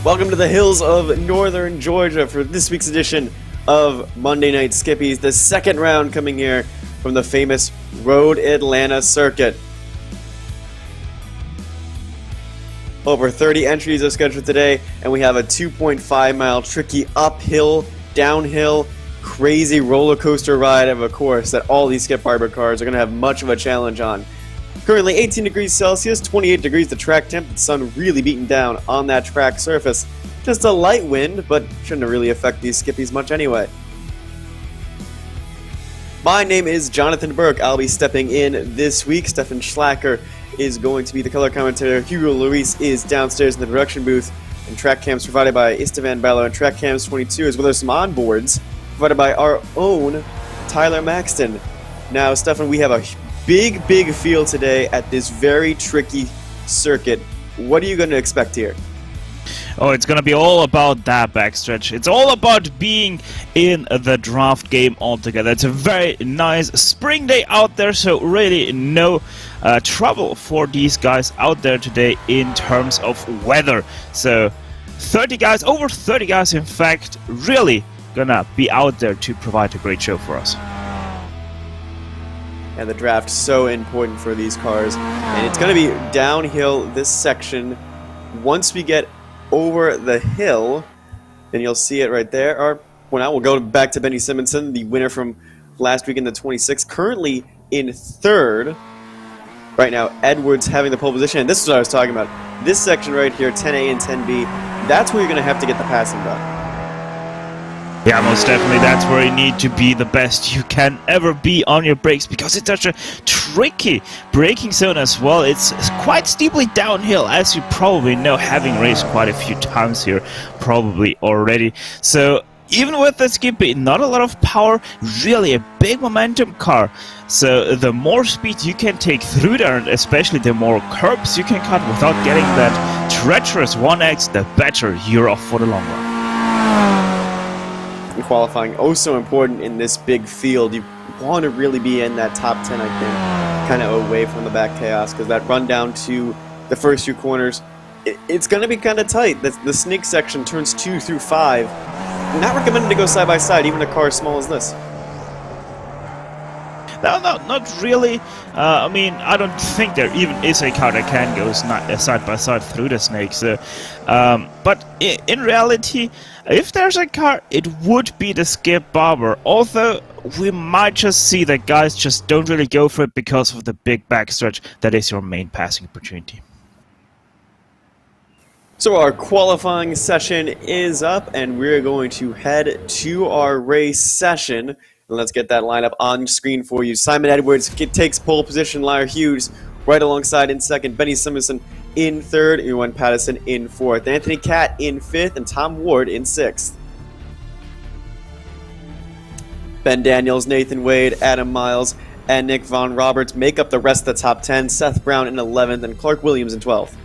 Welcome to the hills of northern Georgia for this week's edition of Monday Night Skippys, the second round coming here from the famous Road Atlanta circuit. Over 30 entries are scheduled today, and we have a 2.5 mile tricky uphill, downhill, crazy roller coaster ride of a course that all these Skip Barber cars are going to have much of a challenge on. Currently 18 degrees Celsius, 28 degrees the track temp, the sun really beating down on that track surface. Just a light wind, but shouldn't really affect these Skippies much anyway. My name is Jonathan Burke. I'll be stepping in this week. Stefan Schlacker is going to be the color commentator. Hugo Luis is downstairs in the production booth. And track cams provided by Istvan Ballo and Track Cams 22, as well as some onboards provided by our own Tyler Maxton. Now, Stefan, we have a big field today at this very tricky circuit. What are you going to expect here? Oh, it's going to be all about that backstretch. It's all about being in the draft game altogether. It's a very nice spring day out there, so really no trouble for these guys out there today in terms of weather. So 30 guys, over 30 guys in fact, really gonna be out there to provide a great show for us. And the draft so important for these cars, and it's going to be downhill this section. Once we get over the hill, and you'll see it right there. Well, now we'll go back to Benny Simonson, the winner from last week in the 26th, currently in third. Right now, Edwards having the pole position, and this is what I was talking about. This section right here, 10A and 10B, that's where you're going to have to get the passing done. Yeah, most definitely. That's where you need to be the best you can ever be on your brakes, because it's such a tricky braking zone as well. It's quite steeply downhill, as you probably know, having raced quite a few times here probably already. So even with the Skippy, not a lot of power, really a big momentum car. So the more speed you can take through there, and especially the more curbs you can cut without getting that treacherous 1X, the better you're off for the long run. Qualifying so important in this big field. You want to really be in that top 10, I think, kind of away from the back chaos, because that run down to the first few corners, it's going to be kind of tight. The snake section, turns 2 through 5, not recommended to go side by side, even a car as small as this. No, not really. I mean, I don't think there even is a car that can go side by side through the snake. So, but in reality, if there's a car, it would be the Skip Barber. Although we might just see that guys just don't really go for it because of the big backstretch that is your main passing opportunity. So our qualifying session is up, and we're going to head to our race session. And let's get that lineup on screen for you. Simon Edwards takes pole position. Lyra Hughes right alongside in second. Benny Simonson in third. Ewan Patterson in fourth. Anthony Catt in fifth. And Tom Ward in sixth. Ben Daniels, Nathan Wade, Adam Miles, and Nick Von Roberts make up the rest of the top 10. Seth Brown in 11th and Clark Williams in 12th.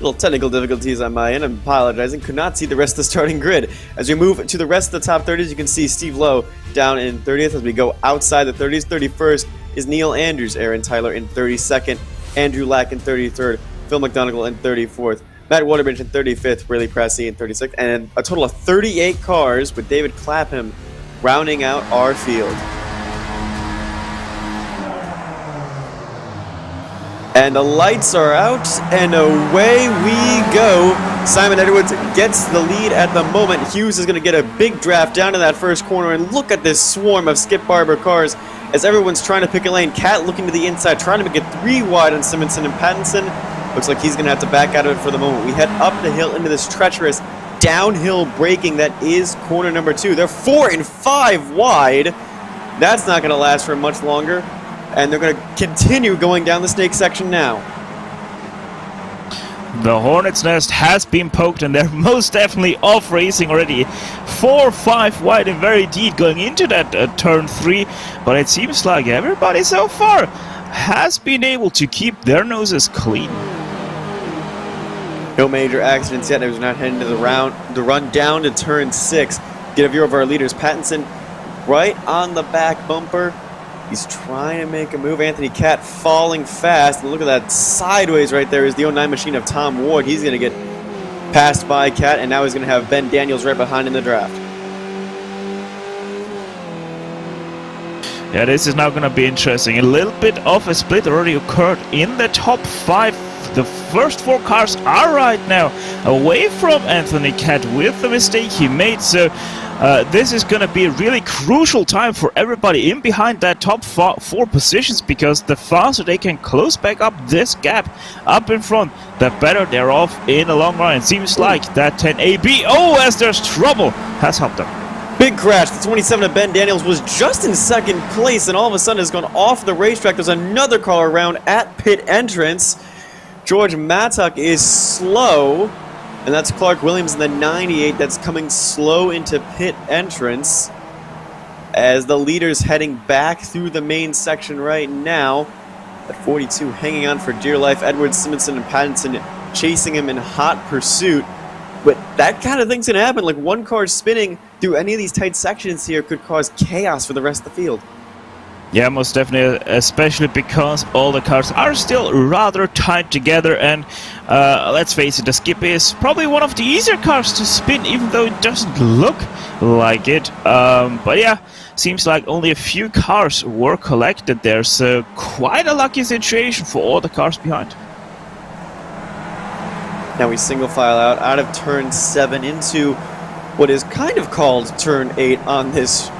Little technical difficulties on my end. I'm apologizing. Could not see the rest of the starting grid. As we move to the rest of the top 30s, you can see Steve Lowe down in 30th. As we go outside the 30s, 31st is Neil Andrews, Aaron Tyler in 32nd, Andrew Lack in 33rd, Phil McDonegal in 34th, Matt Waterbridge in 35th, Riley Pressey in 36th, and a total of 38 cars with David Clapham rounding out our field. And the lights are out, and away we go. Simon Edwards gets the lead at the moment. Hughes is going to get a big draft down to that first corner, and look at this swarm of Skip Barber cars as everyone's trying to pick a lane. Catt looking to the inside, trying to make it 3 wide on Simonson and Pattinson. Looks like he's going to have to back out of it for the moment. We head up the hill into this treacherous downhill braking that is corner number 2. They're 4 and 5 wide. That's not going to last for much longer. And they're going to continue going down the snake section now. The Hornet's Nest has been poked, and they're most definitely off racing already. 4-5 wide and very deep going into that turn 3. But it seems like everybody so far has been able to keep their noses clean. No major accidents yet. It was not heading to the run down to turn 6. Get a view of our leaders. Pattinson right on the back bumper. He's trying to make a move. Anthony Cat falling fast. And look at that sideways right there is the 09 machine of Tom Ward. He's going to get passed by Cat, and now he's going to have Ben Daniels right behind in the draft. Yeah, this is now going to be interesting. A little bit of a split already occurred in the top 5. The first 4 cars are right now away from Anthony Cat with the mistake he made. So this is going to be a really crucial time for everybody in behind that top 4 positions, because the faster they can close back up this gap up in front, the better they're off in the long run. It seems like that 10AB, as there's trouble, has helped them. Big crash. The 27 of Ben Daniels was just in second place, and all of a sudden has gone off the racetrack. There's another car around at pit entrance. George Mattock is slow, and that's Clark Williams in the 98 that's coming slow into pit entrance, as the leader's heading back through the main section right now at 42, hanging on for dear life. Edwards, Simonson, and Pattinson chasing him in hot pursuit. But that kind of thing's going to happen. Like, one car spinning through any of these tight sections here could cause chaos for the rest of the field. Yeah, most definitely, especially because all the cars are still rather tight together, and let's face it, the Skippy is probably one of the easier cars to spin, even though it doesn't look like it. But yeah, seems like only a few cars were collected there, so quite a lucky situation for all the cars behind. Now we single file out of turn 7 into what is kind of called turn 8 on this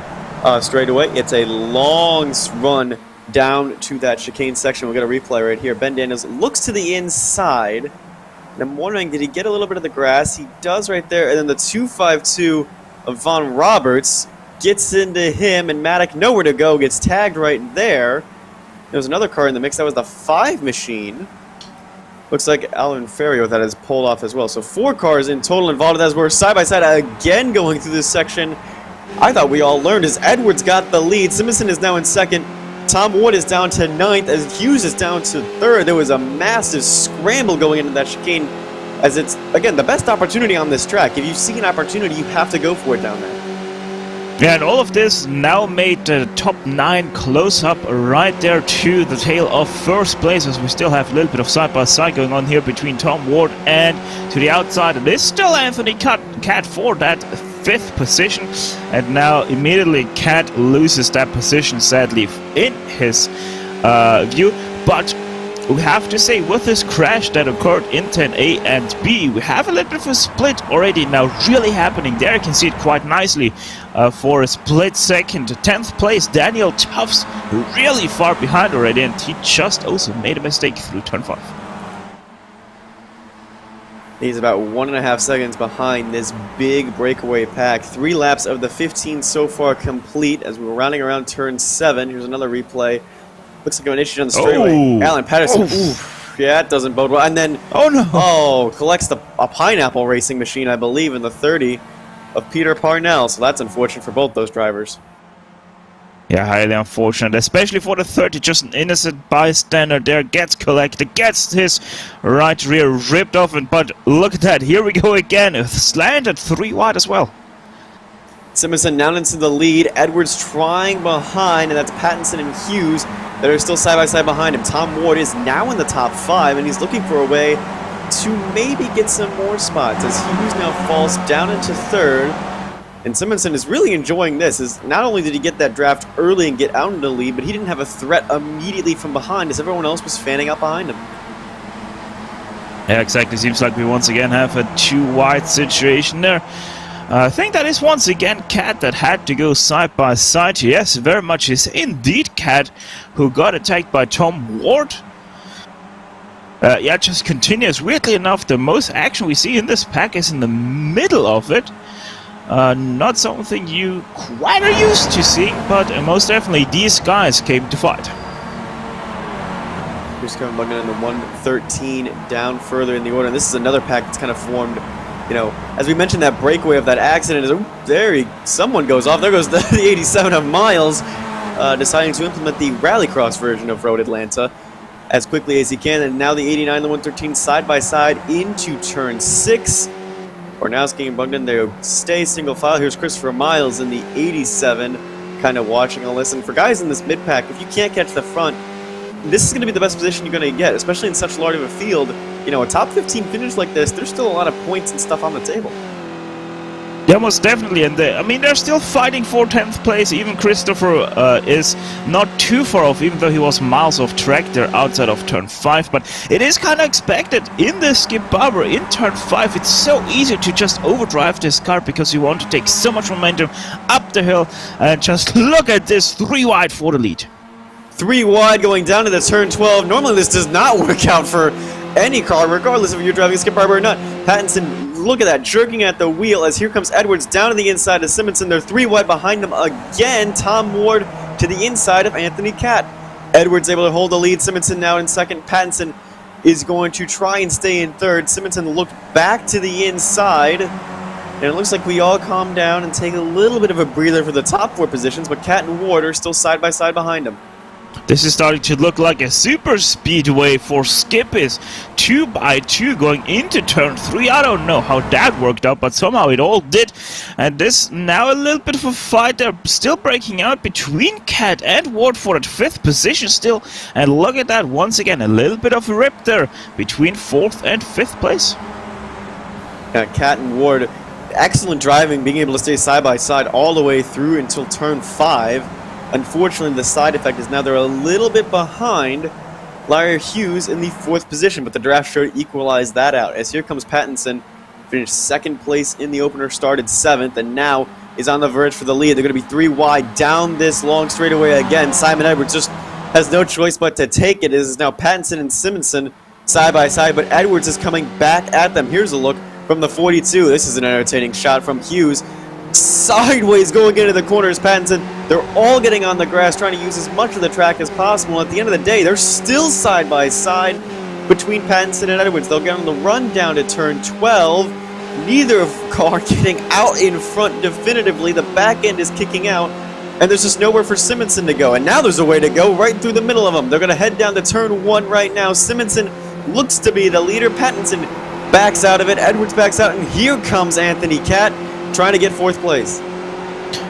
straightaway. It's a long run down to that chicane section. We'll get a replay right here. Ben Daniels looks to the inside, and I'm wondering, did he get a little bit of the grass? He does right there, and then the 252 of Von Roberts gets into him, and Maddock nowhere to go, gets tagged right there. There was another car in the mix. That was the 5 machine. Looks like Alan Ferrier that has pulled off as well. So 4 cars in total involved as we're side by side again going through this section. I thought we all learned as Edwards got the lead. Simonson is now in second. Tom Ward is down to 9th as Hughes is down to 3rd. There was a massive scramble going into that chicane, as it's, again, the best opportunity on this track. If you see an opportunity, you have to go for it down there. Yeah, and all of this now made the top 9 close up right there to the tail of first place, as we still have a little bit of side-by-side going on here between Tom Ward and to the outside. And it's still Anthony Cat for that 5th position, and now immediately Cat loses that position, sadly, in his view. But we have to say, with this crash that occurred in 10A and B, we have a little bit of a split already now really happening. There you can see it quite nicely for a split second. 10th place, Daniel Tufts really far behind already, and he just also made a mistake through turn 5. He's about 1.5 seconds behind this big breakaway pack. 3 laps of the 15 so far complete as we were rounding around turn 7. Here's another replay. Looks like an issue on the straightaway. Alan Patterson. Yeah, it doesn't bode well. And then, collects a pineapple racing machine, I believe, in the 30 of Peter Parnell. So that's unfortunate for both those drivers. Yeah, highly unfortunate, especially for the 30. Just an innocent bystander there gets collected, gets his right rear ripped off. But look at that. Here we go again. Slanted 3 wide as well. Simonson down into the lead. Edwards trying behind, and that's Pattinson and Hughes that are still side by side behind him. Tom Ward is now in the top 5, and he's looking for a way to maybe get some more spots as Hughes now falls down into 3rd. And Simonson is really enjoying this, as not only did he get that draft early and get out in the lead, but he didn't have a threat immediately from behind as everyone else was fanning up behind him. Yeah, exactly. Seems like we once again have a 2 wide situation there. I think that is once again Cat that had to go side by side. Yes, very much is indeed Cat who got attacked by Tom Ward. Yeah, just continues. Weirdly enough, the most action we see in this pack is in the middle of it. Not something you quite are used to seeing, but most definitely these guys came to fight. Here's Kevin Bugman in the 113 down further in the order. And this is another pack that's kind of formed, you know, as we mentioned, that breakaway of that accident. Someone goes off. There goes the 87 of Miles. deciding to implement the rallycross version of Road Atlanta as quickly as he can. And now the 89 and the 113 side by side into turn 6. Ornowski and Bugden, they stay single file. Here's Christopher Miles in the 87, kind of watching all this. And for guys in this mid-pack, if you can't catch the front, this is going to be the best position you're going to get, especially in such large of a field. You know, a top 15 finish like this, there's still a lot of points and stuff on the table. Yeah, most definitely, and I mean, they're still fighting for 10th place. Even Christopher is not too far off, even though he was miles off track there outside of turn 5. But it is kind of expected in the Skip Barber in turn 5. It's so easy to just overdrive this car because you want to take so much momentum up the hill. And just look at this, 3 wide for the lead. 3 wide going down to the turn 12. Normally this does not work out for any car, regardless of if you're driving a Skip Barber or not. Pattinson, look at that, jerking at the wheel as here comes Edwards down to the inside of Simonson. They're 3 wide behind him again. Tom Ward to the inside of Anthony Catt. Edwards able to hold the lead. Simonson now in second. Pattinson is going to try and stay in third. Simonson looked back to the inside. And it looks like we all calm down and take a little bit of a breather for the top 4 positions, but Catt and Ward are still side by side behind him. This is starting to look like a super speedway for Skippys. 2 by 2 going into turn 3. I don't know how that worked out, but somehow it all did. And this now a little bit of a fight. They're still breaking out between Catt and Ward for that 5th position still. And look at that, once again, a little bit of a rip there between 4th and 5th place. Catt and Ward, excellent driving, being able to stay side by side all the way through until turn 5. Unfortunately, the side effect is now they're a little bit behind Larry Hughes in the 4th position, but the draft show equalized that out. As here comes Pattinson, finished 2nd place in the opener, started 7th, and now is on the verge for the lead. They're going to be 3 wide down this long straightaway again. Simon Edwards just has no choice but to take it. It is now Pattinson and Simonson side by side, but Edwards is coming back at them. Here's a look from the 42. This is an entertaining shot from Hughes. Sideways going into the corners, Pattinson. They're all getting on the grass, trying to use as much of the track as possible. At the end of the day, they're still side by side between Pattinson and Edwards. They'll get on the run down to turn 12. Neither car getting out in front definitively. The back end is kicking out, and there's just nowhere for Simonson to go. And now there's a way to go right through the middle of them. They're going to head down to turn 1 right now. Simonson looks to be the leader. Pattinson backs out of it. Edwards backs out, and here comes Anthony Catt, trying to get 4th place.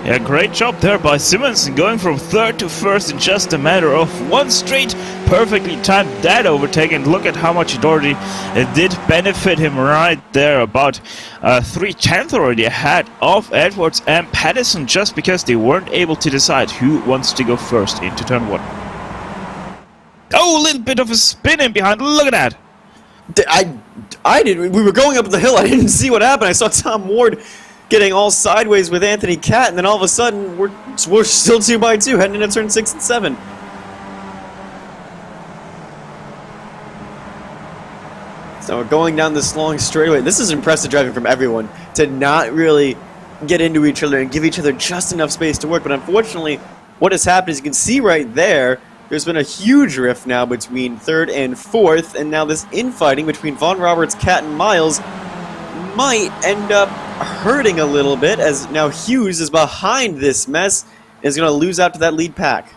Yeah, great job there by Simonson, going from 3rd to 1st in just a matter of 1 straight. Perfectly timed that overtake, and look at how much it already did benefit him right there. About 3/10 already ahead of Edwards and Pattinson, just because they weren't able to decide who wants to go first into turn 1. Oh, a little bit of a spin in behind. Look at that. I didn't. We were going up the hill. I didn't see what happened. I saw Tom Ward getting all sideways with Anthony Catt, and then all of a sudden we're still 2 by 2 heading into turn 6 and 7. So we're going down this long straightaway. This is impressive driving from everyone to not really get into each other and give each other just enough space to work. But unfortunately, what has happened is you can see right there, there's been a huge rift now between 3rd and 4th, and now this infighting between Vaughn Roberts, Catt, and Miles might end up hurting a little bit, as now Hughes is behind this mess and is going to lose out to that lead pack.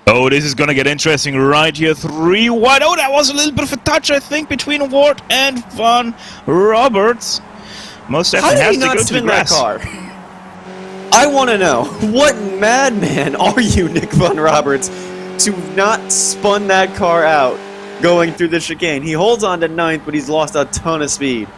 Oh, this is going to get interesting right here. 3 wide. Oh, that was a little bit of a touch, I think, between Ward and Vaughn Roberts. Most definitely has to go to the grass. That car? I want to know, what madman are you, Nick Vaughn Roberts, to not spun that car out going through the chicane? He holds on to 9th, but he's lost a ton of speed.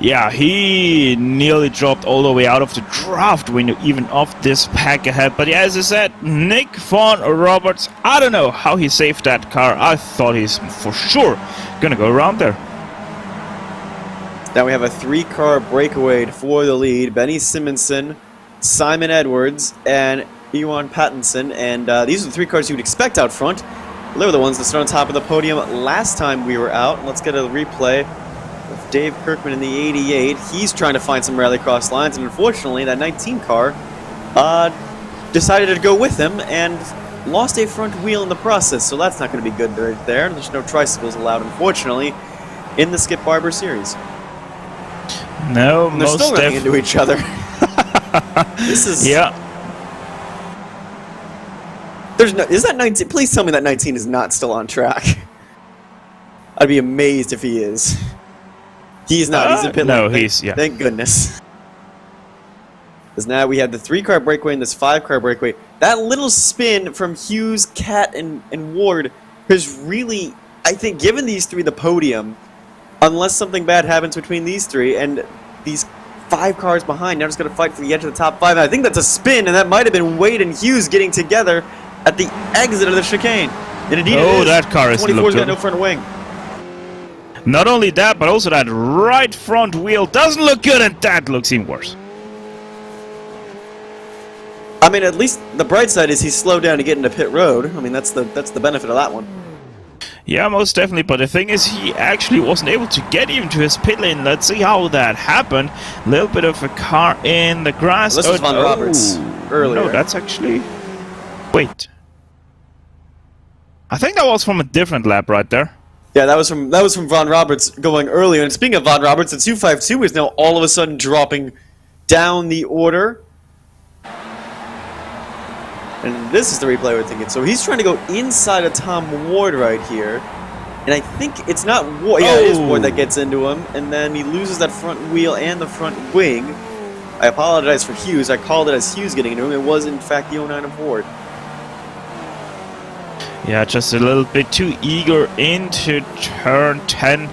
Yeah, he nearly dropped all the way out of the draft window, even off this pack ahead. But yeah, as I said, Nick Vaughn Roberts, I don't know how he saved that car. I thought he's for sure gonna go around there. Now we have a 3-car breakaway for the lead. Benny Simonson, Simon Edwards, and Ewan Pattinson. And these are the 3 cars you would expect out front. They were the ones that stood on top of the podium last time we were out. Let's get a replay of Dave Kirkman in the 88. He's trying to find some rallycross lines, and unfortunately that 19 car decided to go with him and lost a front wheel in the process, so that's not going to be good right there. There's no tricycles allowed, unfortunately, in the Skip Barber series. No, and they're still running into each other. This is There's no, is that 19? Please tell me that 19 is not still on track. I'd be amazed if he is. He's not. He's in pit lane. No, he's, yeah. Thank goodness. Because now we have the 3-car breakaway and this 5-car breakaway. That little spin from Hughes, Cat, and Ward has really, I think, given these three the podium. Unless something bad happens between these three and these 5 cars behind. Now just going to fight for the edge of the top 5. And I think that's a spin, and that might have been Wade and Hughes getting together at the exit of the chicane. And indeed, oh, that car is 24's got no front wing. Not only that, but also that right front wheel doesn't look good, and that looks even worse. I mean, at least the bright side is he's slowed down to get into pit road. I mean, that's the benefit of that one. Yeah, most definitely, but the thing is, he actually wasn't able to get even to his pit lane. Let's see how that happened. A little bit of a car in the grass. Well, this was Von Roberts earlier. No, that's actually... Wait. I think that was from a different lap right there. Yeah, that was from Von Roberts going earlier. And speaking of Von Roberts, the 252 is now all of a sudden dropping down the order. And this is the replay we're thinking. So he's trying to go inside of Tom Ward right here. And I think it's not Ward. Yeah, it is Ward that gets into him. And then he loses that front wheel and the front wing. I apologize for Hughes. I called it as Hughes getting into him. It was, in fact, the 09 of Ward. Yeah, just a little bit too eager into turn 10.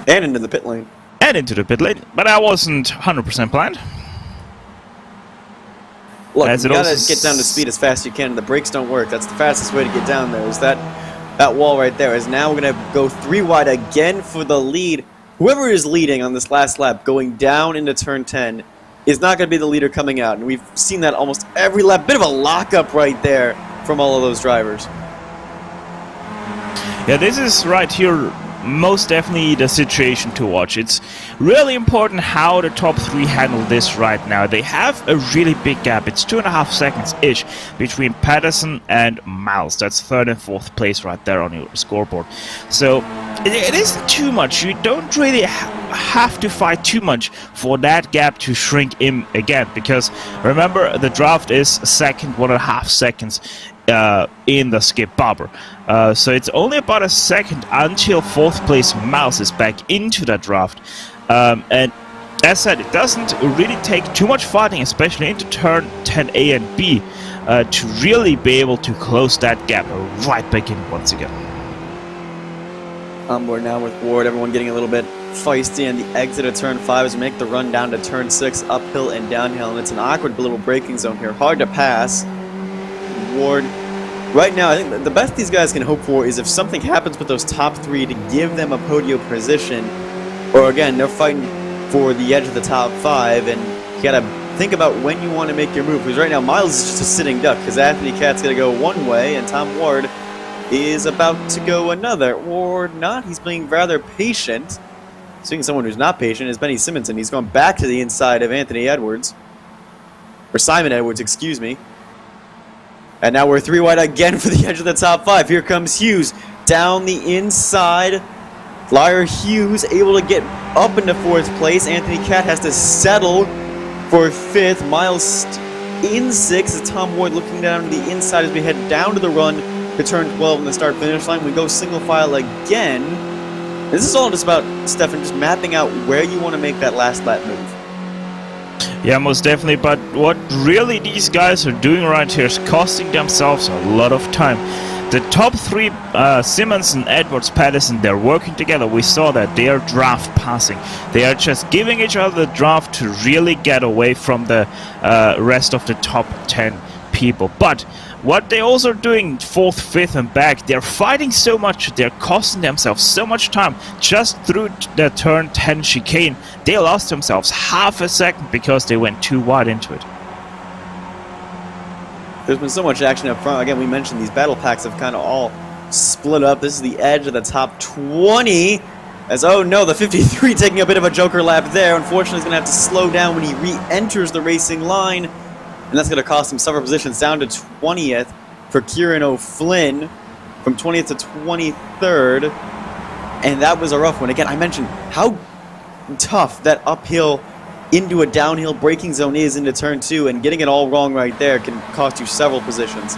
And into the pit lane. And into the pit lane. But that wasn't 100% planned. Look, you gotta get down to speed as fast as you can, and the brakes don't work. That's the fastest way to get down there, is that wall right there. Is now we're gonna go 3 wide again for the lead. Whoever is leading on this last lap, going down into turn 10, is not gonna be the leader coming out. And we've seen that almost every lap. Bit of a lockup right there from all of those drivers. Yeah, this is right here most definitely the situation to watch. It's really important how the top 3 handle this right now. They have a really big gap. It's 2.5 seconds-ish between Patterson and Miles. That's 3rd and 4th place right there on your scoreboard. So it isn't too much. You don't really have to fight too much for that gap to shrink in again, because remember, the draft is 1.5 seconds in the skip bobber. So it's only about a second until 4th place Mouse is back into that draft. And as said, it doesn't really take too much fighting, especially into turn 10A and B, to really be able to close that gap right back in once again. We're now with Ward, everyone getting a little bit feisty, and the exit of turn 5 as we make the run down to turn 6, uphill and downhill, and it's an awkward little braking zone here, hard to pass. Ward, right now, I think the best these guys can hope for is if something happens with those top 3 to give them a podium position, or again, they're fighting for the edge of the top 5, and you gotta think about when you want to make your move, because right now Miles is just a sitting duck, because Anthony Cat's gonna go one way, and Tom Ward is about to go another, or not. He's being rather patient. Speaking of someone who's not patient is Benny Simonson. He's gone back to the inside of Anthony Edwards, or Simon Edwards, excuse me. And now we're 3 wide again for the edge of the top 5. Here comes Hughes down the inside. Flyer Hughes able to get up into 4th place. Anthony Cat has to settle for 5th. Miles in 6th. Tom Ward looking down the inside as we head down to the run to turn 12 in the start-finish line. We go single file again. And this is all just about, Stefan, just mapping out where you want to make that last lap move. Yeah, most definitely, but what really these guys are doing right here is costing themselves a lot of time. The top 3, Simonson, Edwards, Patterson, they're working together. We saw that. They are draft passing. They are just giving each other the draft to really get away from the rest of the top 10 people. But what they also are doing 4th, 5th and back, they're fighting so much, they're costing themselves so much time. Just through the turn 10 chicane, they lost themselves half a second because they went too wide into it. There's been so much action up front. Again, we mentioned these battle packs have kind of all split up. This is the edge of the top 20. As, oh no, the 53 taking a bit of a joker lap there. Unfortunately, he's going to have to slow down when he re-enters the racing line. And that's going to cost him several positions down to 20th for Kieran O'Flynn from 20th to 23rd. And that was a rough one. Again, I mentioned how tough that uphill into a downhill braking zone is into turn 2, and getting it all wrong right there can cost you several positions.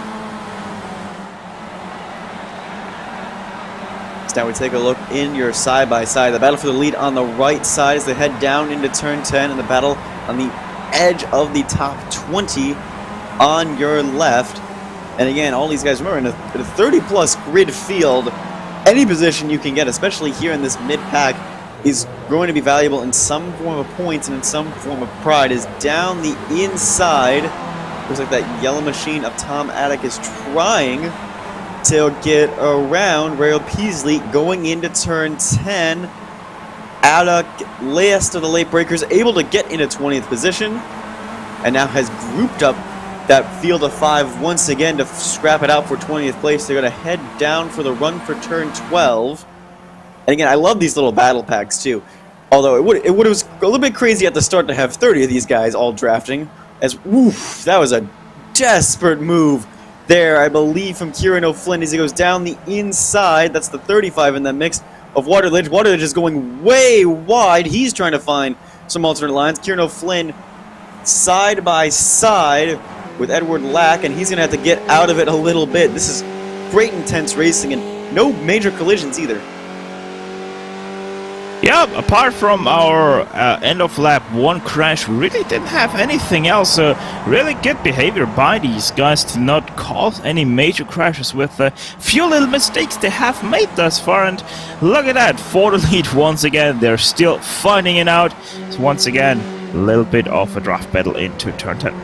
So now we take a look in your side-by-side. The battle for the lead on the right side as they head down into turn 10, and the battle on the edge of the top 20 on your left. And again, all these guys, remember, in a 30-plus grid field, any position you can get, especially here in this mid-pack, is going to be valuable in some form of points and in some form of pride. Is down the inside. Looks like that yellow machine of Tom Attic is trying to get around Rail Peasley going into turn 10. Attic, last of the late breakers, able to get into 20th position, and now has grouped up that field of 5 once again to scrap it out for 20th place. They're going to head down for the run for turn 12. And again, I love these little battle packs too. Although it was a little bit crazy at the start to have 30 of these guys all drafting. As oof, that was a desperate move there, I believe, from Kieran O'Flynn as he goes down the inside. That's the 35 in that mix of Waterledge. Waterledge is going way wide. He's trying to find some alternate lines. Kieran O'Flynn side by side with Edward Lack, and he's going to have to get out of it a little bit. This is great intense racing and no major collisions either. Yeah, apart from our end of lap 1 crash, we really didn't have anything else. So really good behavior by these guys to not cause any major crashes with the few little mistakes they have made thus far. And look at that, for the lead once again. They're still fighting it out. So once again, a little bit of a draft battle into turn 10.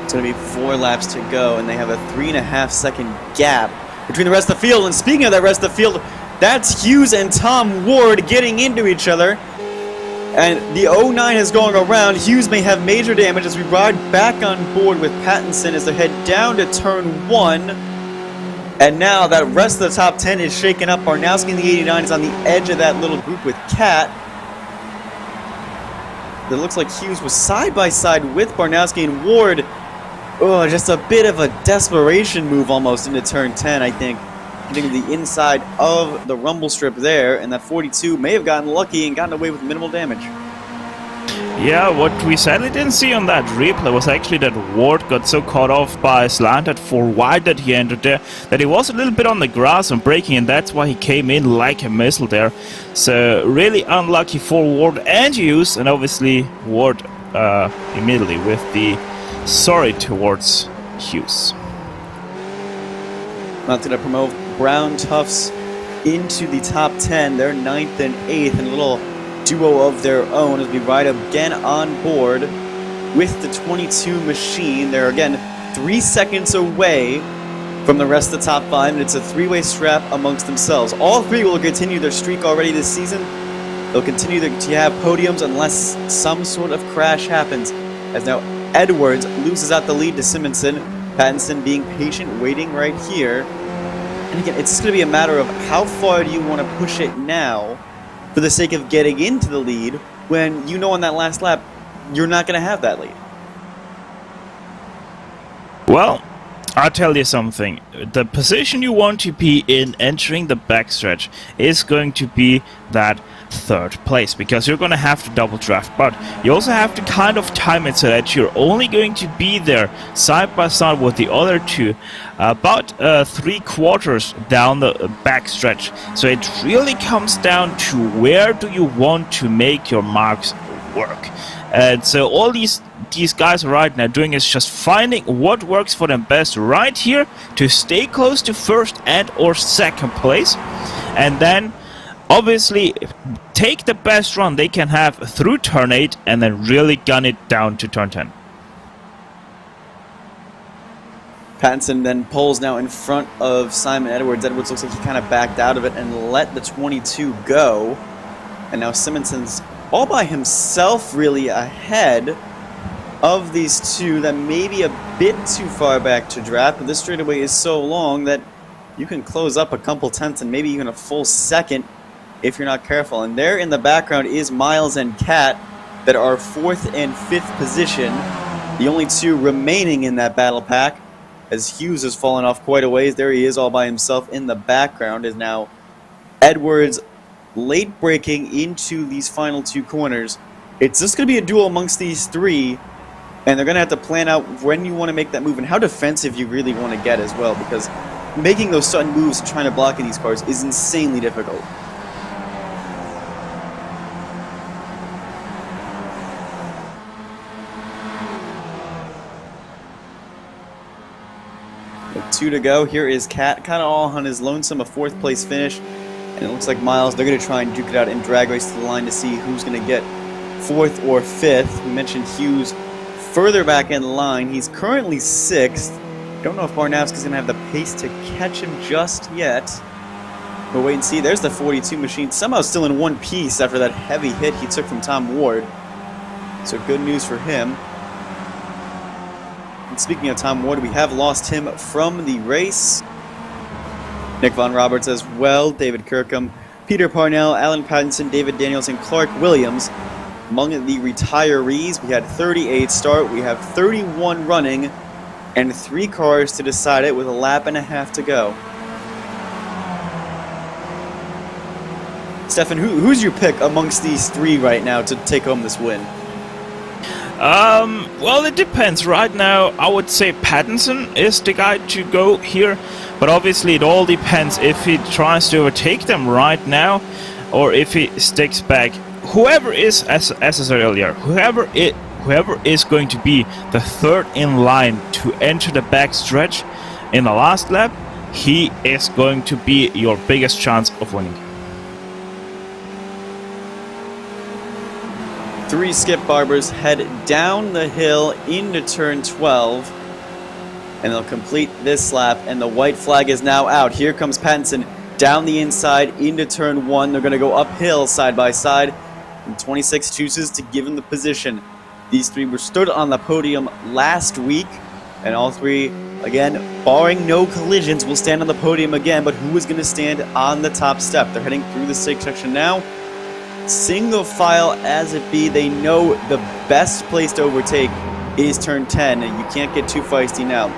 It's going to be 4 laps to go, and they have a 3.5 second gap between the rest of the field. And speaking of that rest of the field, that's Hughes and Tom Ward getting into each other. And the 09 is going around. Hughes may have major damage as we ride back on board with Pattinson as they head down to turn 1. And now that rest of the top 10 is shaken up. Barnowski in the 89 is on the edge of that little group with Cat. It looks like Hughes was side by side with Barnowski and Ward. Oh, just a bit of a desperation move almost into turn 10, I think. Getting the inside of the rumble strip there, and that 42 may have gotten lucky and gotten away with minimal damage. Yeah, what we sadly didn't see on that replay was actually that Ward got so caught off by slant at 4 wide that he entered there that he was a little bit on the grass and braking, and that's why he came in like a missile there. So really unlucky for Ward and Hughes, and obviously Ward immediately with the sorry towards Hughes. Not going to promote Brown Tufts into the top 10. They're 9th and 8th, and a little duo of their own as we ride again on board with the 22 machine. They're again 3 seconds away from the rest of the top 5, and it's a 3-way strap amongst themselves. All 3 will continue their streak already this season. They'll continue to have podiums unless some sort of crash happens, as now Edwards loses out the lead to Simonson. Pattinson being patient, waiting right here. And again, it's just going to be a matter of how far do you want to push it now for the sake of getting into the lead when you know on that last lap you're not going to have that lead. Well, I'll tell you something. The position you want to be in entering the backstretch is going to be that 3rd place, because you're going to have to double draft, but you also have to kind of time it so that you're only going to be there side by side with the other 2 about 3/4 down the backstretch. So it really comes down to where do you want to make your marks work. And so all these guys right now doing is just finding what works for them best right here to stay close to 1st and or 2nd place, and then obviously take the best run they can have through turn 8 and then really gun it down to turn 10. Pattinson then pulls now in front of Simon Edwards. Edwards looks like he kind of backed out of it and let the 22 go. And now Simonson's all by himself really ahead of these 2 that may be a bit too far back to draft, but this straightaway is so long that you can close up a couple tenths and maybe even a full second if you're not careful. And there in the background is Miles and Cat that are 4th and 5th position, the only 2 remaining in that battle pack, as Hughes has fallen off quite a ways. There he is all by himself in the background, is now Edwards late braking into these final 2 corners. It's just going to be a duel amongst these 3, and they're going to have to plan out when you want to make that move and how defensive you really want to get as well, because making those sudden moves and trying to block in these cars is insanely difficult. With 2 to go, here is Cat, kind of all on his lonesome, a 4th place finish. And it looks like Miles, they're going to try and duke it out and drag race to the line to see who's going to get 4th or 5th. We mentioned Hughes further back in line. He's currently 6th. Don't know if Barnowski's going to have the pace to catch him just yet. We'll wait and see. There's the 42 machine. Somehow still in one piece after that heavy hit he took from Tom Ward. So good news for him. And speaking of Tom Ward, we have lost him from the race. Nick Von Roberts as well, David Kirkham, Peter Parnell, Alan Pattinson, David Daniels, and Clark Williams. Among the retirees, we had 38 start, we have 31 running, and 3 cars to decide it with a lap and a half to go. Stefan, who's your pick amongst these 3 right now to take home this win? Well, it depends. Right now, I would say Pattinson is the guy to go here, but obviously it all depends if he tries to overtake them right now, or if he sticks back. Whoever is, as I said earlier, whoever is going to be the 3rd in line to enter the back stretch in the last lap, he is going to be your biggest chance of winning. 3 Skip Barbers head down the hill into turn 12, and they'll complete this lap, and the white flag is now out. Here comes Pattinson down the inside into turn 1. They're going to go uphill side by side, and 26 chooses to give him the position. These 3 were stood on the podium last week, and all 3, again, barring no collisions, will stand on the podium again, but who is going to stand on the top step? They're heading through the stick section now. Single file as it be, they know the best place to overtake is turn 10, and you can't get too feisty now.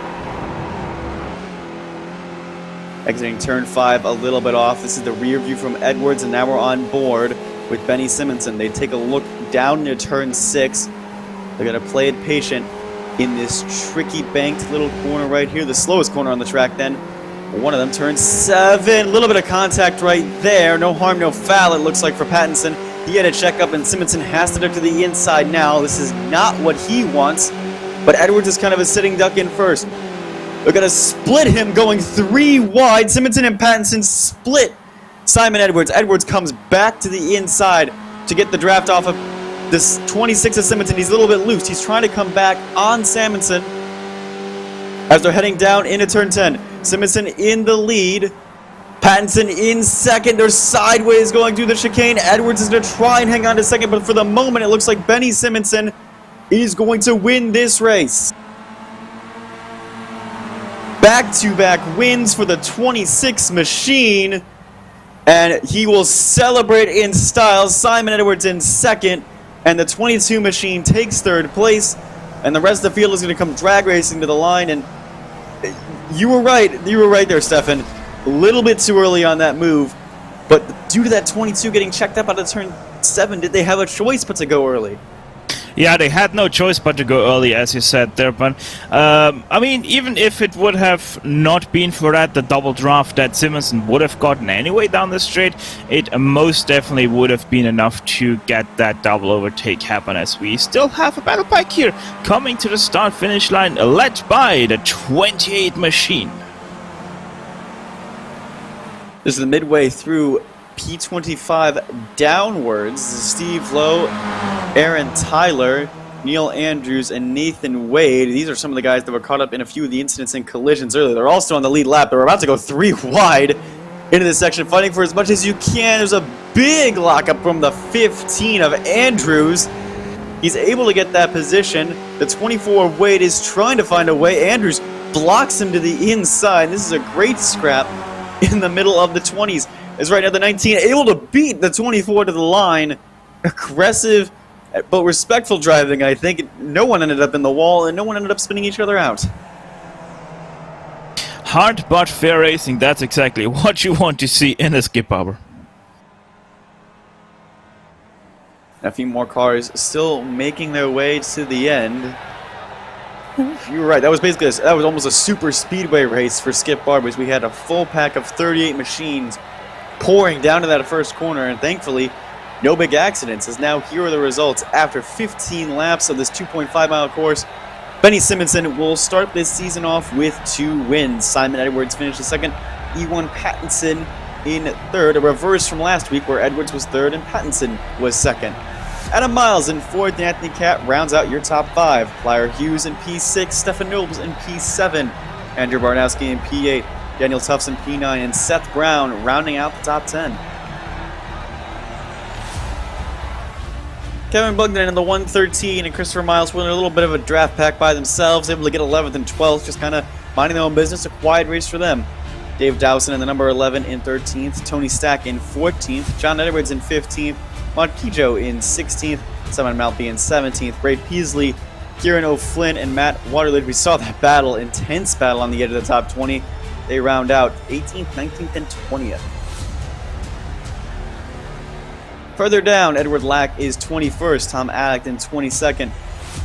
Exiting turn 5 a little bit off. This is the rear view from Edwards, and now we're on board with Benny Simonson. They take a look down into turn 6. They're going to play it patient in this tricky banked little corner right here, the slowest corner on the track then. One of them turns 7. A little bit of contact right there. No harm, no foul, it looks like, for Pattinson. He had a checkup, and Simonson has to duck to the inside now. This is not what he wants, but Edwards is kind of a sitting duck in first. They're going to split him going 3 wide. Simonson and Pattinson split Simon Edwards. Edwards comes back to the inside to get the draft off of this 26 of Simonson. He's a little bit loose. He's trying to come back on Simonson as they're heading down into turn 10. Simonson in the lead. Pattinson in 2nd. They're sideways going through the chicane. Edwards is going to try and hang on to 2nd, but for the moment it looks like Benny Simonson is going to win this race. Back-to-back wins for the 26 machine, and he will celebrate in style. Simon Edwards in 2nd, and the 22 machine takes 3rd place, and the rest of the field is going to come drag racing to the line. And you were right there, Stefan. A little bit too early on that move, but due to that 22 getting checked up out of turn 7, did they have a choice but to go early? Yeah, they had no choice but to go early, as you said there, but I mean, even if it would have not been for that, the double draft that Simonson would have gotten anyway down the straight, it most definitely would have been enough to get that double overtake happen, as we still have a battle pack here coming to the start-finish line, led by the 28 machine. This is the midway through P25 downwards. Steve Lowe, Aaron Tyler, Neil Andrews, and Nathan Wade. These are some of the guys that were caught up in a few of the incidents and collisions earlier. They're also on the lead lap. They're about to go 3 wide into this section, fighting for as much as you can. There's a big lockup from the 15 of Andrews. He's able to get that position. The 24 of Wade is trying to find a way. Andrews blocks him to the inside. This is a great scrap in the middle of the 20s. As right now the 19 able to beat the 24 to the line. Aggressive but respectful driving, I think. No one ended up in the wall, and no one ended up spinning each other out. Hard but fair racing, that's exactly what you want to see in a skip bobber. A few more cars still making their way to the end. you were right. That was basically that was almost a super speedway race for Skip Barber's. We had a full pack of 38 machines pouring down to that first corner, and thankfully, no big accidents. As now, here are the results after 15 laps of this 2.5-mile course. Benny Simonson will start this season off with 2 wins. Simon Edwards finished in second. E1 Pattinson in third, a reverse from last week where Edwards was third and Pattinson was second. Adam Miles in fourth, and Anthony Catt rounds out your top 5. Flyer Hughes in P6, Stefan Nobles in P7, Andrew Barnowski in P8, Daniel Tufts in P9, and Seth Brown rounding out the top 10. Kevin Bugden in the 113 and Christopher Miles winning a little bit of a draft pack by themselves, able to get 11th and 12th, just kind of minding their own business, a quiet race for them. Dave Dowson in the number 11 in 13th, Tony Stack in 14th, John Edwards in 15th, Montijo in 16th, Simon Malpe in 17th, Ray Peasley, Kieran O'Flynn, and Matt Waterlid. We saw that battle, intense battle on the edge of the top 20. They round out 18th, 19th, and 20th. Further down, Edward Lack is 21st, Tom Alec in 22nd.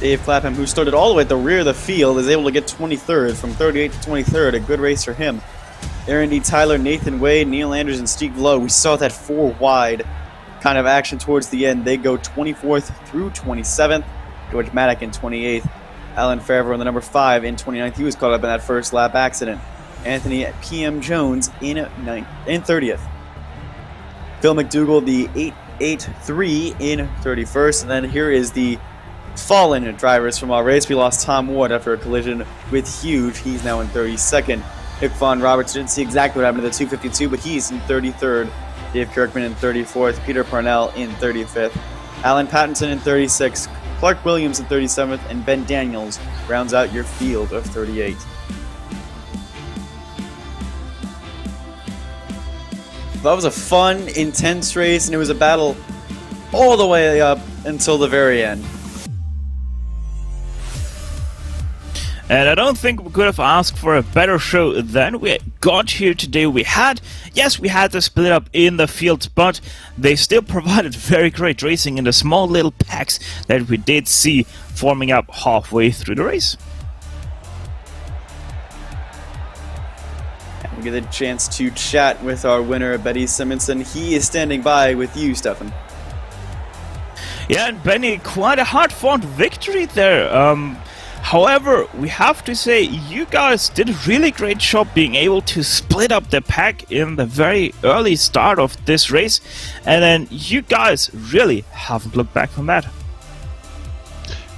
Dave Clapham, who started all the way at the rear of the field, is able to get 23rd, from 38th to 23rd, a good race for him. Aaron D. Tyler, Nathan Wade, Neil Andrews, and Steve Lowe. We saw that 4 wide kind of action towards the end. They go 24th through 27th. George Maddock in 28th. Alan Favreau in the number 5 in 29th. He was caught up in that first lap accident. Anthony P.M. Jones in 30th. Phil McDougall, the 883 in 31st. And then here is the fallen drivers from our race. We lost Tom Ward after a collision with Hughes. He's now in 32nd. Nick Vaughn Roberts didn't see exactly what happened to the 252, but he's in 33rd. Dave Kirkman in 34th. Peter Parnell in 35th. Alan Pattinson in 36th. Clark Williams in 37th. And Ben Daniels rounds out your field of 38. That was a fun, intense race, and it was a battle all the way up until the very end. And I don't think we could have asked for a better show than we got here today. We had the split up in the field, but they still provided very great racing in the small little packs that we did see forming up halfway through the race. We get a chance to chat with our winner, Benny Simonson. He is standing by with you, Stefan. Yeah, and Benny, quite a hard-fought victory there. However, we have to say, you guys did a really great job being able to split up the pack in the very early start of this race, and then you guys really haven't looked back from that.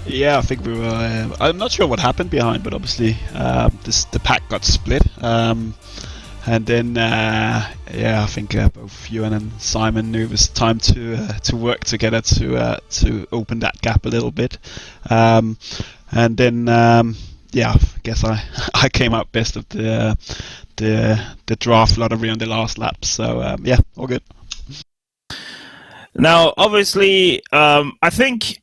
Yeah, I think we were. I'm not sure what happened behind, but obviously the pack got split, and then yeah, I think both you and Simon knew it was time to work together to open that gap a little bit. And then, yeah, I guess I came out best of the draft lottery on the last lap. So yeah, all good. Now, obviously, I think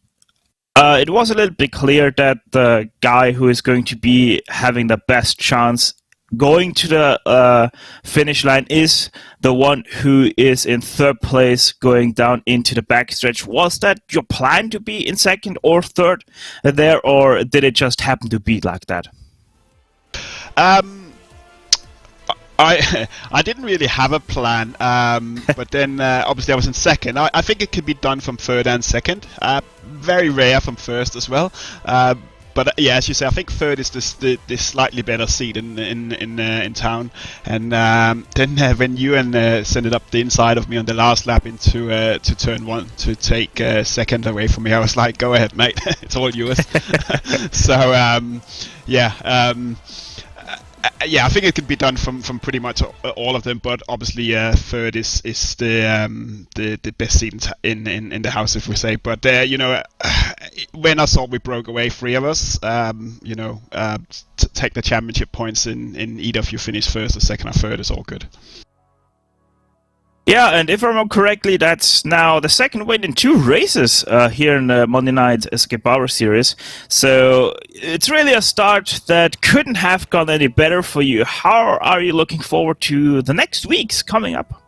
it was a little bit clear that the guy who is going to be having the best chance going to the finish line is the one who is in third place going down into the backstretch. Was that your plan to be in second or third there, or did it just happen to be like that? I didn't really have a plan, but then obviously I was in second. I think it could be done from third and second. Very rare from first as well. But yeah, as you say, I think third is the slightly better seat in town. And then when Ewan sent it up the inside of me on the last lap into to turn one to take second away from me, I was like, "Go ahead, mate, it's all yours." So yeah. Yeah, I think it could be done from pretty much all of them, but obviously third is the best seat in the house, if we say. But you know, when I saw we broke away 3 of us, you know, take the championship points in either if you finish first or second or third is all good. Yeah, and if I remember correctly, that's now the second win in 2 races here in the Monday Night Skip Hour series. So it's really a start that couldn't have gone any better for you. How are you looking forward to the next weeks coming up?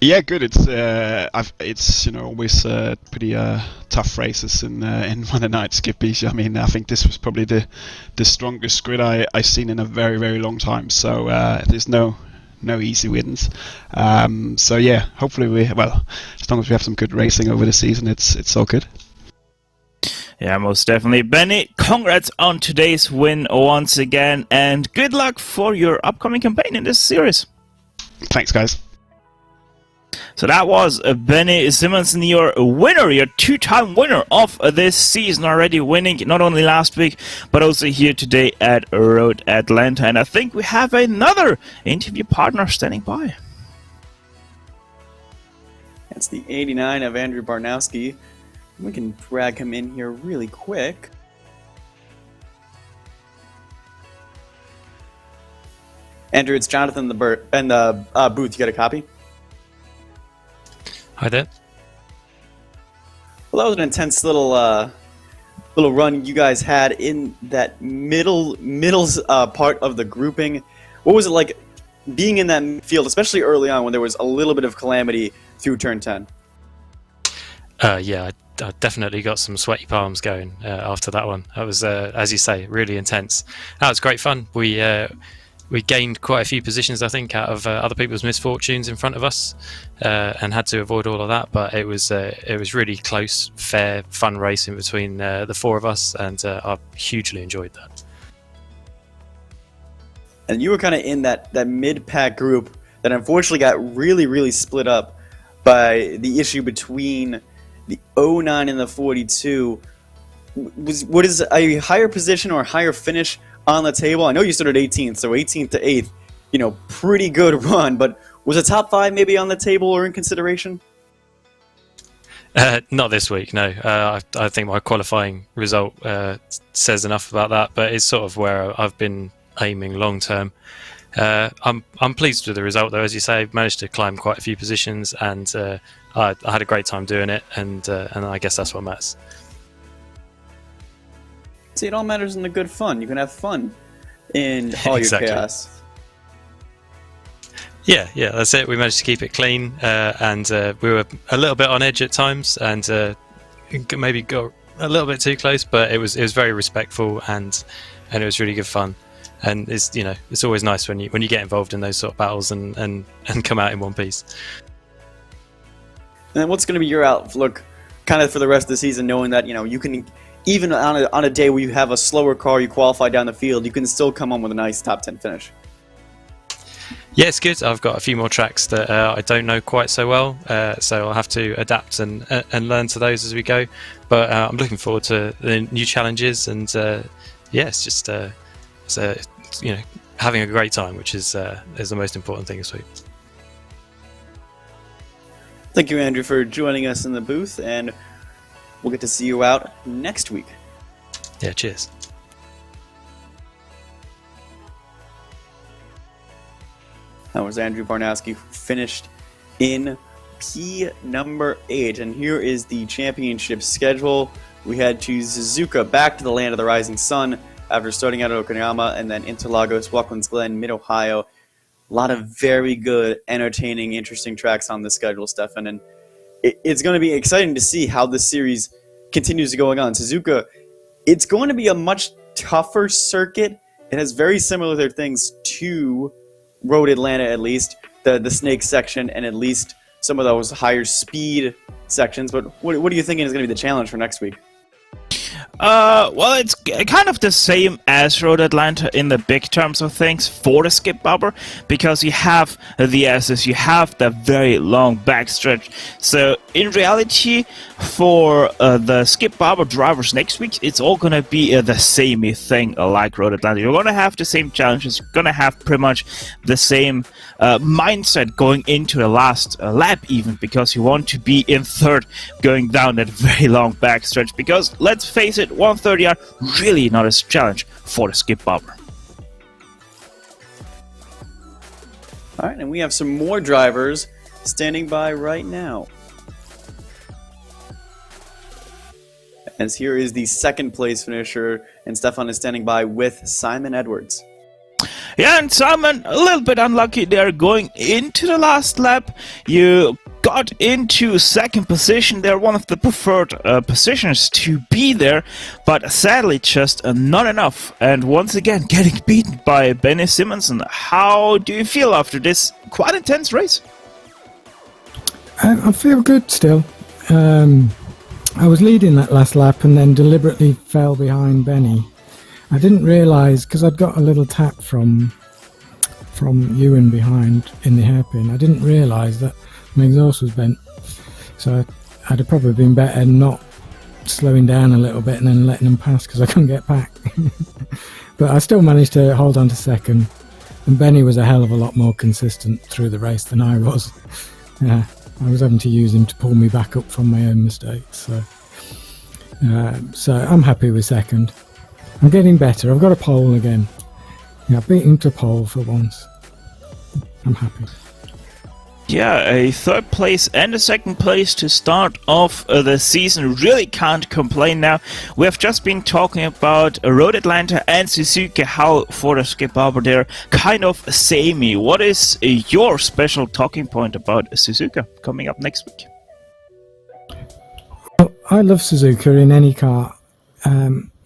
Yeah, good. It's always pretty tough races in Monday night Skippys. I mean, I think this was probably the strongest grid I've seen in a very very long time. So there's no easy wins. So yeah, hopefully as long as we have some good racing over the season, it's all good. Yeah, most definitely. Benny, congrats on today's win once again, and good luck for your upcoming campaign in this series. Thanks, guys. So that was Benny Simonson, your winner, your two-time winner of this season, already winning not only last week, but also here today at Road Atlanta. And I think we have another interview partner standing by. That's the 89 of Andrew Barnowski. We can drag him in here really quick. Andrew, it's Jonathan in the booth. You got a copy? Hi there. Well, that was an intense little run you guys had in that middle part of the grouping. What was it like being in that field, especially early on when there was a little bit of calamity through turn 10? Yeah, I definitely got some sweaty palms going after that one. That was, as you say, really intense. That was great fun. We gained quite a few positions, I think, out of other people's misfortunes in front of us, and had to avoid all of that. But it was really close, fair, fun racing between the four of us, and I hugely enjoyed that. And you were kind of in that mid-pack group that unfortunately got really, really split up by the issue between the 09 and the 42. What is a higher position or a higher finish on the table? I know you started 18th, so 18th to 8th, pretty good run, but was a top 5 maybe on the table or in consideration? Not this week, no. I think my qualifying result says enough about that, but it's sort of where I've been aiming long term. I'm pleased with the result, though. As you say, I've managed to climb quite a few positions, and I had a great time doing it, and I guess that's what matters. See, it all matters in the good fun. You can have fun in all Exactly. your chaos. Yeah, that's it. We managed to keep it clean, and we were a little bit on edge at times, and maybe got a little bit too close. But it was very respectful, and it was really good fun. And it's always nice when you get involved in those sort of battles and come out in one piece. And then what's going to be your outlook, kind of for the rest of the season, knowing that you can, even on a day where you have a slower car, you qualify down the field, you can still come on with a nice top 10 finish. Yeah, it's good. I've got a few more tracks that I don't know quite so well, so I'll have to adapt and learn to those as we go. But I'm looking forward to the new challenges, and it's just having a great time, which is the most important thing this week. Thank you, Andrew, for joining us in the booth, and we'll get to see you out next week. Yeah, cheers. That was Andrew Barnowski, who finished in P number 8. And here is the championship schedule. We head to Suzuka, back to the land of the rising sun, after starting out at Okayama and then Interlagos, Watkins Glen, Mid-Ohio. A lot of very good, entertaining, interesting tracks on the schedule, Stefan. And it's going to be exciting to see how this series continues to go on. Suzuka, it's going to be a much tougher circuit. It has very similar things to Road Atlanta, at least. The snake section and at least some of those higher speed sections. But what are you thinking is going to be the challenge for next week? Well, it's kind of the same as Road Atlanta in the big terms of things for the skip bumper, because you have the S's, you have the very long backstretch. So in reality, for the skip bumper drivers next week, it's all gonna be the same thing like Road Atlanta. You're gonna have the same challenges, you're gonna have pretty much the same mindset going into the last lap even, because you want to be in third going down that very long backstretch, because let's face it, 130 are really not a challenge for the skip bumper. All right, and we have some more drivers standing by right now. As here is the second place finisher, and Stefan is standing by with Simon Edwards. Yeah, and Simon, a little bit unlucky there going into the last lap. You got into second position. They're one of the preferred positions to be there, but sadly just not enough. And once again, getting beaten by Benny Simonson. How do you feel after this quite intense race? I feel good still. I was leading that last lap and then deliberately fell behind Benny. I didn't realise, because I'd got a little tap from Ewan behind in the hairpin. I didn't realise that my exhaust was bent. So I'd have probably been better not slowing down a little bit and then letting them pass because I couldn't get back. But I still managed to hold on to second. And Benny was a hell of a lot more consistent through the race than I was. Yeah, I was having to use him to pull me back up from my own mistakes. So I'm happy with second. I'm getting better. I've got a pole again. Yeah, beating to pole for once. I'm happy. Yeah, a third place and a second place to start off the season. Really can't complain now. We have just been talking about Road Atlanta and Suzuka, how for the Skip Barber they're kind of samey. What is your special talking point about Suzuka coming up next week? Well, I love Suzuka in any car.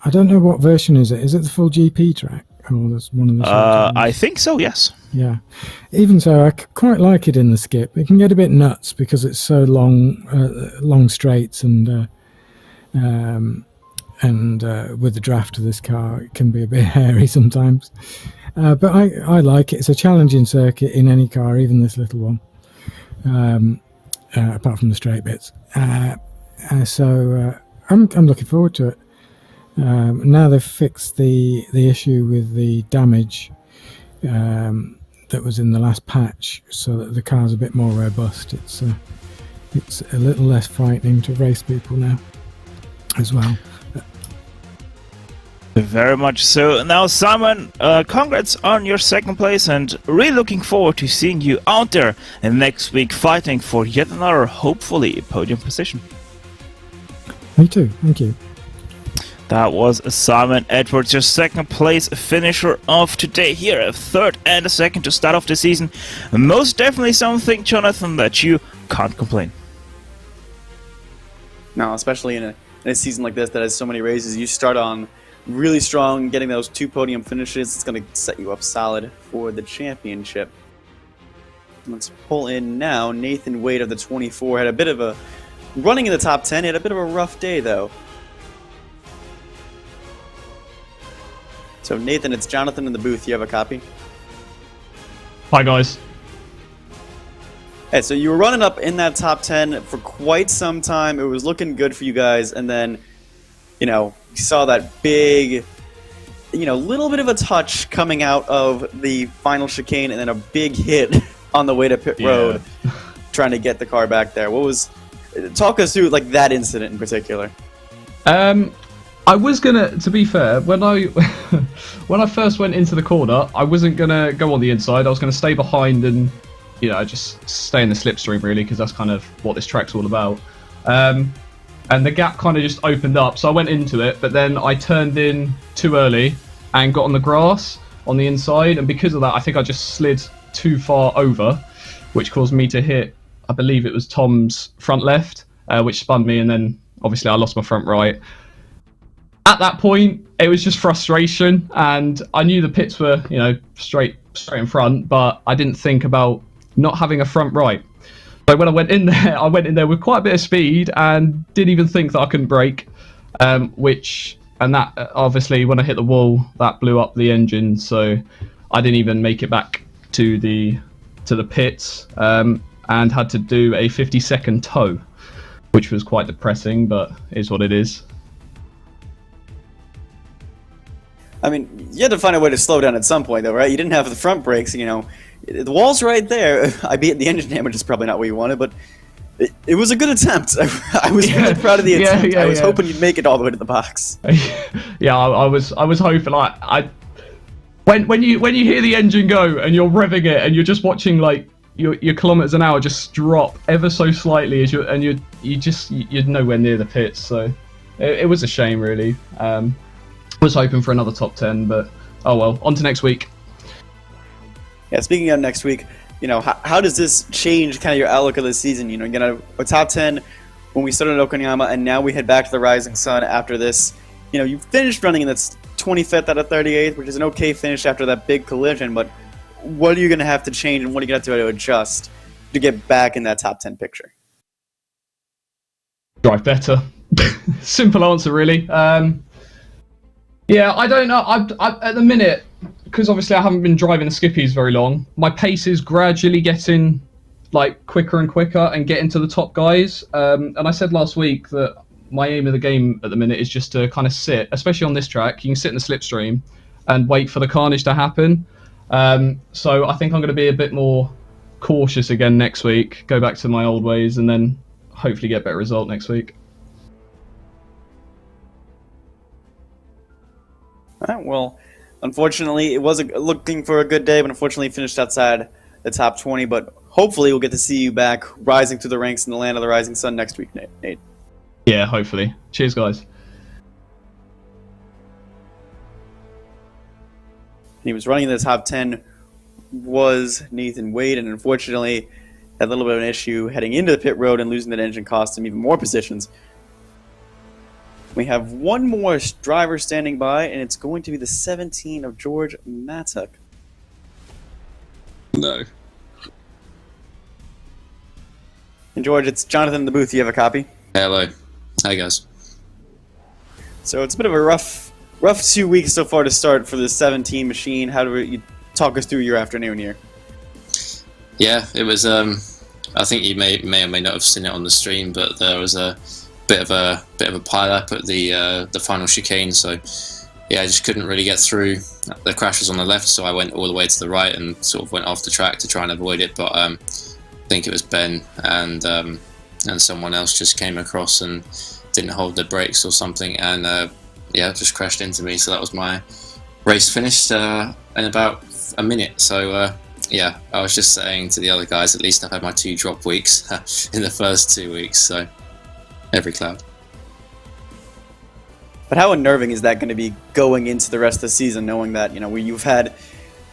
I don't know what version is it. Is it the full GP track? Oh, that's one of the. I think so. Yes. Yeah. Even so, I quite like it in the Skip. It can get a bit nuts because it's so long straights, and with the draft of this car, it can be a bit hairy sometimes. But I like it. It's a challenging circuit in any car, even this little one. Apart from the straight bits. So I'm looking forward to it. Now they've fixed the issue with the damage that was in the last patch, so that the car's a bit more robust. It's a little less frightening to race people now as well. Very much so. Now, Simon, congrats on your second place, and really looking forward to seeing you out there next week fighting for yet another, hopefully, podium position. Me too. Thank you. That was Simon Edwards, your second place finisher of today. Here, a third and a second to start off the season. Most definitely something, Jonathan, that you can't complain. No, especially in a season like this that has so many races. You start on really strong, getting those 2 podium finishes. It's going to set you up solid for the championship. Let's pull in now. Nathan Wade of the 24 had a bit of a running in the top 10. He had a bit of a rough day, though. So, Nathan, it's Jonathan in the booth. You have a copy? Hi, guys. Hey, so you were running up in that top 10 for quite some time. It was looking good for you guys. And then, you saw that big, little bit of a touch coming out of the final chicane and then a big hit on the way to pit road trying to get the car back there. Talk us through, that incident in particular. I was gonna, to be fair, when I first went into the corner, I wasn't gonna go on the inside. I was gonna stay behind and, just stay in the slipstream really, because that's kind of what this track's all about. And the gap kind of just opened up, so I went into it, but then I turned in too early and got on the grass on the inside, and because of that, I think I just slid too far over, which caused me to hit, I believe it was Tom's front left, which spun me, and then obviously I lost my front right. At that point, it was just frustration, and I knew the pits were, straight in front, but I didn't think about not having a front right. So when I went in there with quite a bit of speed and didn't even think that I couldn't brake, and that obviously when I hit the wall, that blew up the engine, so I didn't even make it back to the pits, and had to do a 50-second tow, which was quite depressing, but is what it is. I mean, you had to find a way to slow down at some point, though, right? You didn't have the front brakes, the wall's right there. I beat the engine damage is probably not what you wanted, but it was a good attempt. I was really proud of the attempt. I was hoping you'd make it all the way to the box. Yeah, I was hoping. When you hear the engine go and you're revving it and you're just watching your kilometers an hour just drop ever so slightly you're nowhere near the pits. So it was a shame, really. Was hoping for another top 10, but oh well. On to next week. Yeah, speaking of next week, how does this change kind of your outlook of the season? You get a top 10 when we started at Okayama, and now we head back to the Rising Sun after this. You finished running in that's 25th out of 38th, which is an okay finish after that big collision, but what are you going to have to change, and what are you going to have to adjust to get back in that top 10 picture? Drive better. Simple answer, really. Yeah, I don't know. I at the minute, because obviously I haven't been driving the Skippys very long, my pace is gradually getting quicker and quicker and getting to the top guys. And I said last week that my aim of the game at the minute is just to kind of sit, especially on this track. You can sit in the slipstream and wait for the carnage to happen. So I think I'm going to be a bit more cautious again next week, go back to my old ways, and then hopefully get a better result next week. All right, well, unfortunately, it wasn't looking for a good day, but unfortunately finished outside the top 20. But hopefully we'll get to see you back rising through the ranks in the land of the Rising Sun next week, Nate. Yeah, hopefully. Cheers, guys. He was running in the top 10 was Nathan Wade, and unfortunately had a little bit of an issue heading into the pit road, and losing that engine cost him even more positions. We have one more driver standing by, and it's going to be the 17 of George Matuk. No. And George, it's Jonathan in the booth. You have a copy? Hello. Hi, guys. So it's a bit of a rough 2 weeks so far to start for the 17 machine. How do you talk us through your afternoon here? Yeah, it was. I think you may or may not have seen it on the stream, but there was a bit of a pile up at the final chicane. So yeah, I just couldn't really get through. The crash was on the left, so I went all the way to the right and sort of went off the track to try and avoid it. But I think it was Ben and someone else just came across and didn't hold the brakes or something, and yeah, just crashed into me. So that was my race finished in about a minute. So yeah, I was just saying to the other guys, at least I've had my 2 drop weeks in the first 2 weeks. So every cloud. But how unnerving is that going to be going into the rest of the season, knowing that you've had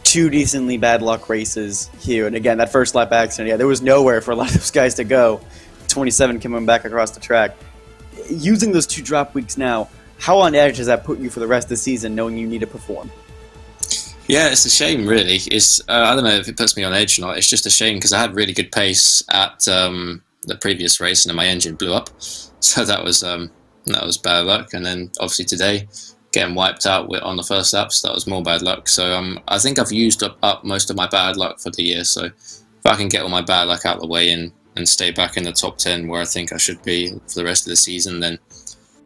2 decently bad luck races here, and again that first lap accident, yeah, there was nowhere for a lot of those guys to go. 27 coming back across the track. Using those 2 drop weeks now, how on edge does that put you for the rest of the season, knowing you need to perform? Yeah, it's a shame, really. It's I don't know if it puts me on edge or not. It's just a shame because I had really good pace at the previous race, and then my engine blew up. So that was bad luck. And then obviously today, getting wiped out on the first lap, so that was more bad luck. So I think I've used up most of my bad luck for the year. So if I can get all my bad luck out of the way and stay back in the top 10 where I think I should be for the rest of the season, then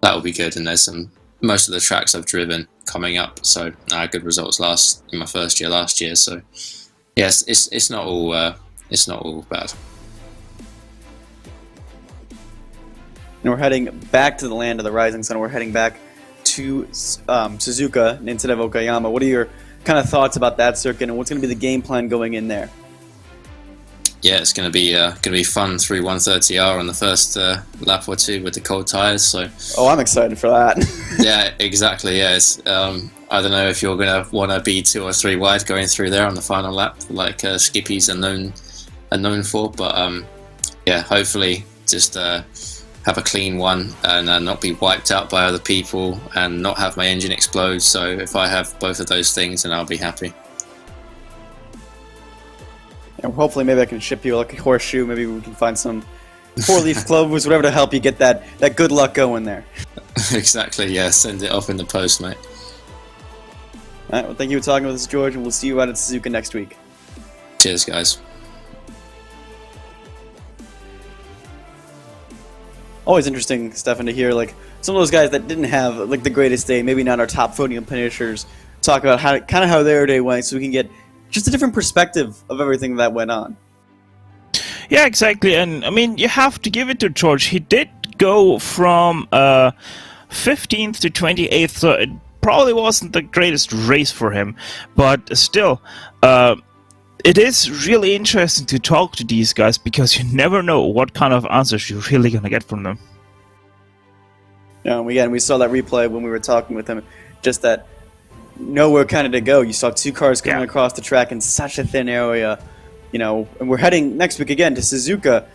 that will be good. And there's most of the tracks I've driven coming up, so I had good results in my first year last year. So yes, it's not all bad. And we're heading back to the land of the Rising Sun. We're heading back to Suzuka instead of Okayama. What are your kind of thoughts about that circuit, and what's going to be the game plan going in there? Yeah, it's going to be fun through 130R on the first lap or 2 with the cold tires. So I'm excited for that. Yeah, exactly. Yeah, it's, I don't know if you're going to want to be 2 or 3 wide going through there on the final lap, like Skippys are known for. But yeah, hopefully just have a clean one and not be wiped out by other people and not have my engine explode. So if I have both of those things, then I'll be happy. And hopefully maybe I can ship you like a horseshoe. Maybe we can find some 4-leaf clovers, whatever, to help you get that good luck going there. Exactly, yeah. Send it off in the post, mate. All right, well, thank you for talking with us, George, and we'll see you out at Suzuka next week. Cheers, guys. Always interesting, Stefan, to hear some of those guys that didn't have the greatest day, maybe not our top podium finishers, talk about how their day went, so we can get just a different perspective of everything that went on. Yeah, exactly. And I mean, you have to give it to George. He did go from 15th to 28th, so it probably wasn't the greatest race for him. But still, it is really interesting to talk to these guys because you never know what kind of answers you're really going to get from them. Yeah, and we saw that replay when we were talking with him, just that nowhere kind of to go. You saw two cars coming across the track in such a thin area, you know, and we're heading next week again to Suzuka.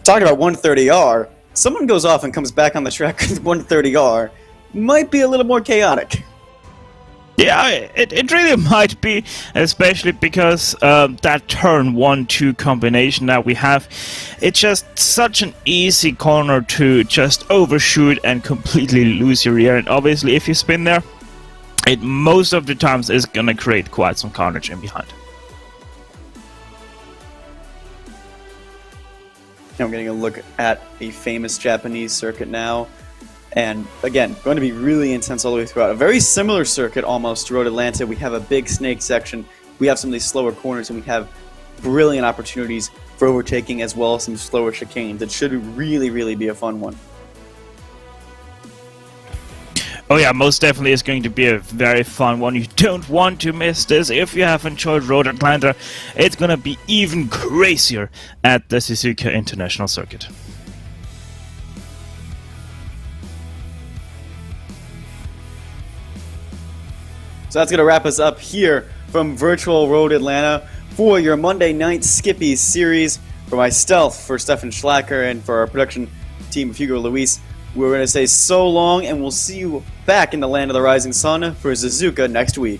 Talking about 130R, someone goes off and comes back on the track with 130R. Might be a little more chaotic. Yeah, it really might be, especially because that turn 1-2 combination that we have, it's just such an easy corner to just overshoot and completely lose your rear. And obviously, if you spin there, it most of the times is gonna create quite some carnage in behind. I'm getting a look at a famous Japanese circuit now. And again, going to be really intense all the way throughout. A very similar circuit almost to Road Atlanta. We have a big snake section. We have some of these slower corners, and we have brilliant opportunities for overtaking as well as some slower chicanes. It should really be a fun one. Oh yeah, most definitely is going to be a very fun one. You don't want to miss this. If you have enjoyed Road Atlanta, it's going to be even crazier at the Suzuka International Circuit. So that's going to wrap us up here from Virtual Road Atlanta for your Monday Night Skippys series. For myself, for Stefan Schlacker, and for our production team of Hugo Luis, we're going to say so long, and we'll see you back in the land of the rising sun for Suzuka next week.